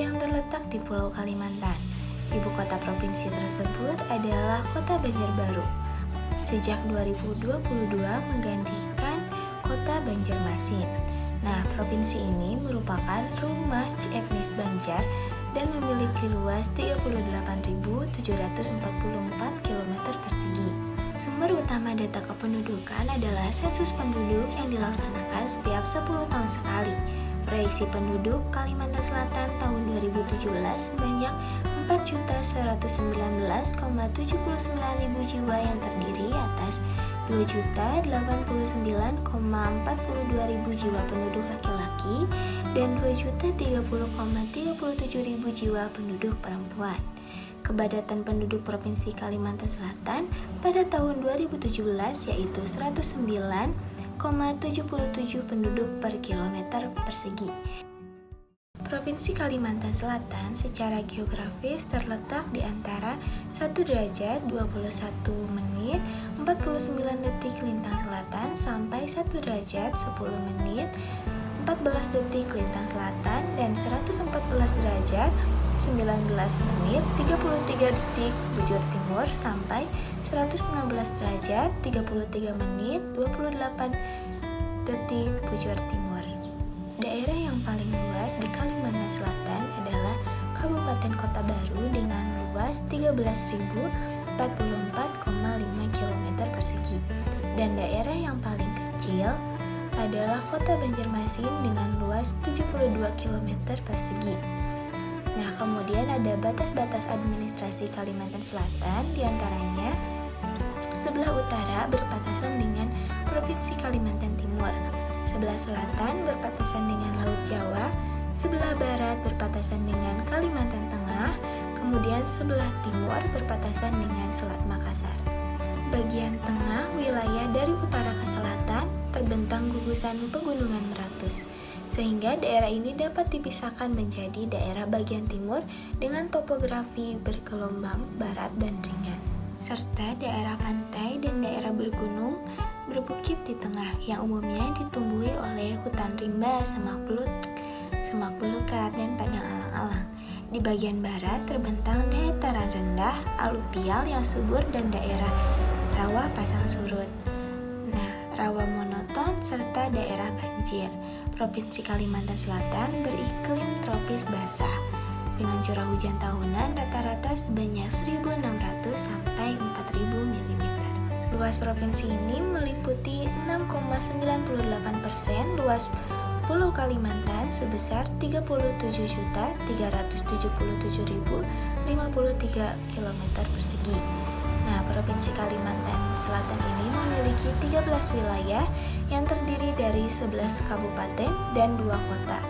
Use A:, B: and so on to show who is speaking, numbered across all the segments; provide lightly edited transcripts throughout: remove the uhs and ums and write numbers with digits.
A: yang terletak di Pulau Kalimantan. Ibu kota provinsi tersebut adalah Kota Banjarbaru. Sejak 2022 menggantikan Kota Banjarmasin. Nah, provinsi ini merupakan rumah etnis Banjar dan memiliki luas 38.744 km persegi. Sumber utama data kependudukan adalah sensus penduduk yang dilaksanakan setiap 10 tahun sekali. Proyeksi penduduk Kalimantan Selatan tahun 2017 sebanyak 4.119,79.000 jiwa yang terdiri atas 2.089,42.000 jiwa penduduk laki-laki dan 2.030,37.000 jiwa penduduk perempuan. Kepadatan penduduk Provinsi Kalimantan Selatan pada tahun 2017 yaitu 109,77 penduduk per kilometer persegi. Provinsi Kalimantan Selatan secara geografis terletak di antara 1 derajat 21 menit 49 detik lintang selatan sampai 1 derajat 10 menit 14 detik lintang selatan dan 114 derajat 19 menit 33 detik bujur timur sampai 116 derajat 33 menit 28 detik bujur timur. Daerah yang paling luas di Kalimantan Selatan adalah Kabupaten Kota Baru dengan luas 13.044,5 km persegi dan daerah yang paling kecil adalah Kota Banjarmasin dengan luas 72 km persegi. Nah, kemudian ada batas-batas administrasi Kalimantan Selatan, diantaranya sebelah utara berpapasan dengan Provinsi Kalimantan Timur, sebelah selatan berpapasan dengan Laut Jawa, sebelah barat berpapasan dengan Kalimantan Tengah, kemudian sebelah timur berpapasan dengan Selat Makassar. Bagian tengah wilayah dari utara ke selatan terbentang gugusan pegunungan Meratus, sehingga daerah ini dapat dipisahkan menjadi daerah bagian timur dengan topografi bergelombang barat dan ringan, serta daerah pantai dan daerah bergunung berbukit di tengah yang umumnya ditumbuhi oleh hutan rimba, semak belukar, dan padang alang-alang. Di bagian barat terbentang dataran rendah, aluvial yang subur dan daerah rawa pasang surut. Nah, rawa monoton serta daerah banjir. Provinsi Kalimantan Selatan beriklim tropis basah dengan curah hujan tahunan rata-rata sebanyak 1.600 sampai 4.000 mm. Luas provinsi ini meliputi 6,98% luas Pulau Kalimantan sebesar 37.377.053 km persegi. Nah, Provinsi Kalimantan Selatan ini memiliki 13 wilayah yang terdiri dari 11 kabupaten dan 2 kota.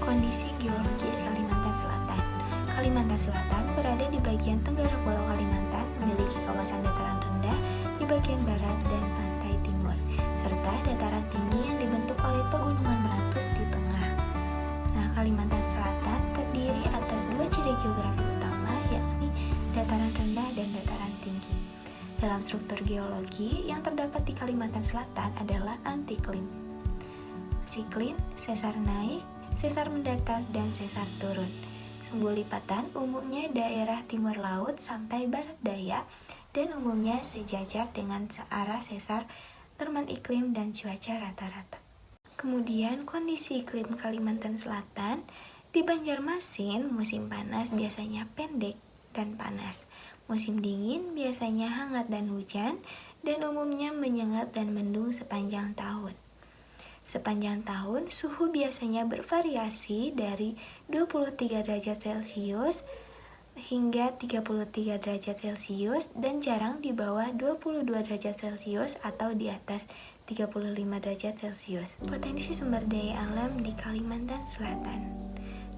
A: Kondisi geologis Kalimantan Selatan. Kalimantan Selatan berada di bagian tenggara Pulau Kalimantan, memiliki kawasan dataran rendah di bagian barat dan pantai timur, serta dataran tinggi yang dibentuk oleh pegunungan Meratus di tengah. Nah, Kalimantan Selatan terdiri atas 2 ciri geografi utama, yakni dataran rendah dan dataran tinggi. Dalam struktur geologi yang terdapat di Kalimantan Selatan adalah antiklim, siklin, sesar naik, sesar mendatar, dan sesar turun. Sumbu lipatan umumnya daerah timur laut sampai barat daya dan umumnya sejajar dengan searah sesar, terman iklim dan cuaca rata-rata. Kemudian kondisi iklim Kalimantan Selatan, di Banjarmasin musim panas biasanya pendek dan panas. Musim dingin biasanya hangat dan hujan dan umumnya menyengat dan mendung sepanjang tahun. Sepanjang tahun, suhu biasanya bervariasi dari 23 derajat Celcius hingga 33 derajat Celcius dan jarang di bawah 22 derajat Celcius atau di atas 35 derajat Celcius. Potensi sumber daya alam di Kalimantan Selatan.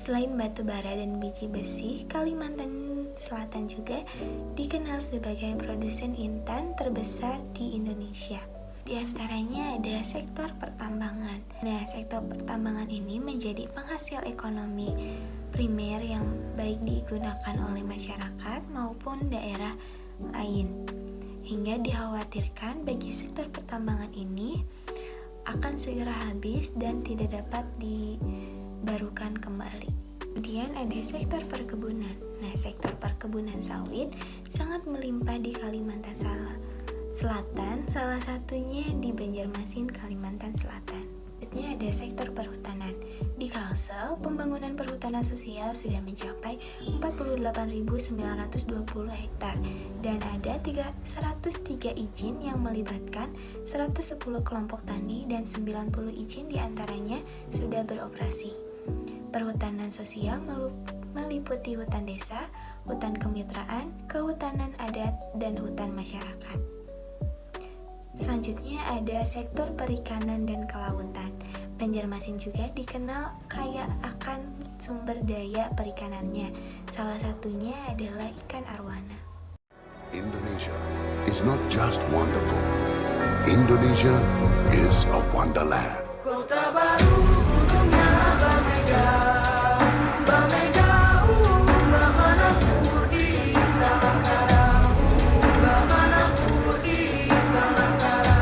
A: Selain batu bara dan biji besi, Kalimantan Selatan juga dikenal sebagai produsen intan terbesar di Indonesia. Di antaranya ada sektor pertambangan. Nah, sektor pertambangan ini menjadi penghasil ekonomi primer yang baik digunakan oleh masyarakat maupun daerah lain. Hingga dikhawatirkan bagi sektor pertambangan ini akan segera habis dan tidak dapat dibarukan kembali. Kemudian ada sektor perkebunan. Nah, sektor perkebunan sawit sangat melimpah di Kalimantan Selatan, salah satunya di Banjarmasin, Kalimantan Selatan. Selanjutnya ada sektor perhutanan. Di Kalsel, pembangunan perhutanan sosial sudah mencapai 48.920 hektar dan ada 103 izin yang melibatkan 110 kelompok tani dan 90 izin diantaranya sudah beroperasi. Perhutanan sosial meliputi hutan desa, hutan kemitraan, kehutanan adat, dan hutan masyarakat. Selanjutnya ada sektor perikanan dan kelautan. Banjarmasin juga dikenal kaya akan sumber daya perikanannya. Salah satunya adalah ikan arwana.
B: Indonesia is not just wonderful. Indonesia is a wonderland.
C: Kota baru gunungnya Bamega, Bamega, Bamanapur di Samangkarang, Bamanapur di Samangkarang.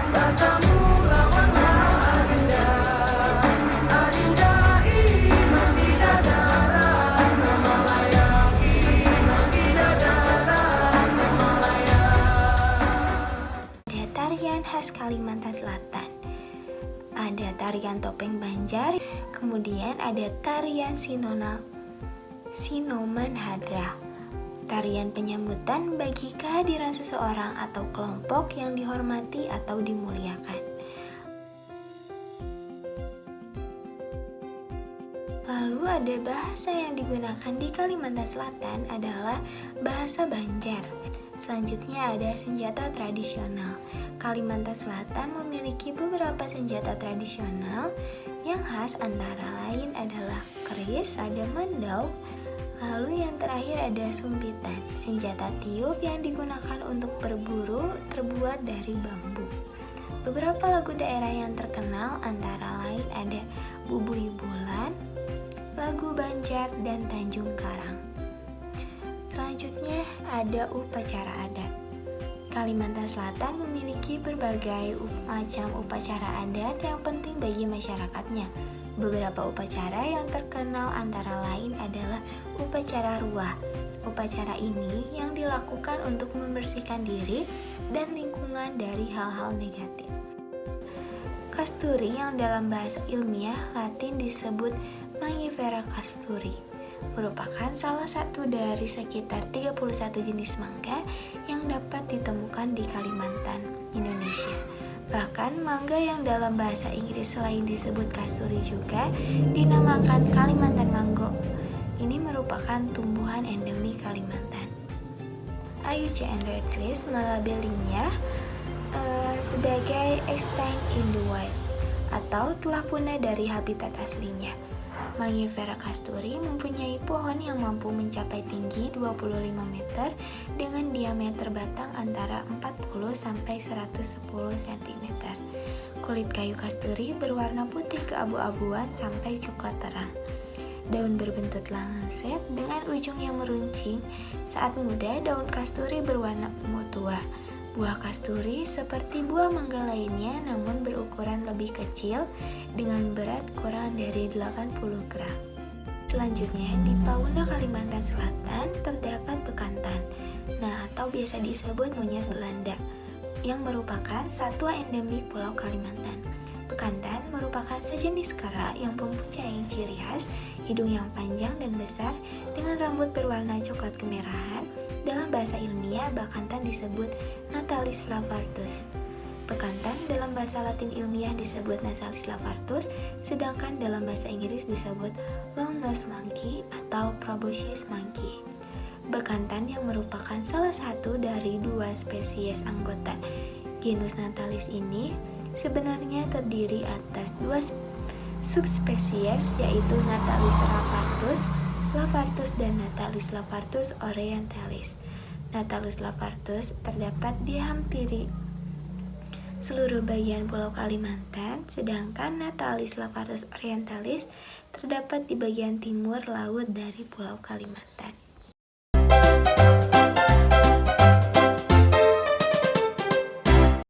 C: Batamu lawanlah Adinda, Adinda iman di dadara sama layang, iman di dadara sama layang.
A: Ada tarian khas Kalimantan Selatan. Ada tarian topeng Banjar, kemudian ada tarian Sinoman Hadrah. Tarian penyambutan bagi kehadiran seseorang atau kelompok yang dihormati atau dimuliakan. Lalu ada bahasa yang digunakan di Kalimantan Selatan adalah bahasa Banjar. Selanjutnya ada senjata tradisional. Kalimantan Selatan memiliki beberapa senjata tradisional yang khas antara lain adalah keris, ada mandau, lalu yang terakhir ada sumpitan, senjata tiup yang digunakan untuk berburu terbuat dari bambu. Beberapa lagu daerah yang terkenal antara lain ada Bubui Bulan, lagu Banjar, dan Tanjung Karang. Selanjutnya ada upacara adat. Kalimantan Selatan memiliki berbagai macam upacara adat yang penting bagi masyarakatnya. Beberapa upacara yang terkenal antara lain adalah upacara ruah. Upacara ini yang dilakukan untuk membersihkan diri dan lingkungan dari hal-hal negatif. Kasturi yang dalam bahasa ilmiah Latin disebut Mangifera casturi merupakan salah satu dari sekitar 31 jenis mangga yang dapat ditemukan di Kalimantan, Indonesia. Bahkan mangga yang dalam bahasa Inggris selain disebut kasturi juga dinamakan Kalimantan mango. Ini merupakan tumbuhan endemik Kalimantan. IUCN Redlist melabelinya sebagai extinct in the wild atau telah punah dari habitat aslinya. Mangifera casturi mempunyai pohon yang mampu mencapai tinggi 25 meter dengan diameter batang antara 40 sampai 110 cm. Kulit kayu kasturi berwarna putih keabu-abuan sampai coklat terang. Daun berbentuk lancet dengan ujung yang meruncing. Saat muda, daun kasturi berwarna ungu tua. Buah kasturi seperti buah mangga lainnya namun berukuran lebih kecil dengan berat kurang dari 80 gram. Selanjutnya, di Pauna Kalimantan Selatan terdapat bekantan, atau biasa disebut monyet Belanda, yang merupakan satwa endemik Pulau Kalimantan. Bekantan merupakan sejenis kera yang mempunyai ciri khas hidung yang panjang dan besar dengan rambut berwarna coklat kemerahan. Dalam bahasa ilmiah, bekantan disebut Natalis lavartus. Bekantan dalam bahasa Latin ilmiah disebut Natalis lavartus, sedangkan dalam bahasa Inggris disebut long-nosed monkey atau proboscis monkey. bekantan yang merupakan salah satu dari 2 spesies anggota genus Natalis ini sebenarnya terdiri atas 2 subspesies, yaitu Natalis lavartus dan Natalis lavartus orientalis. Natalis lavartus terdapat di hampir seluruh bagian Pulau Kalimantan, sedangkan Natalis lavartus orientalis terdapat di bagian timur laut dari Pulau Kalimantan.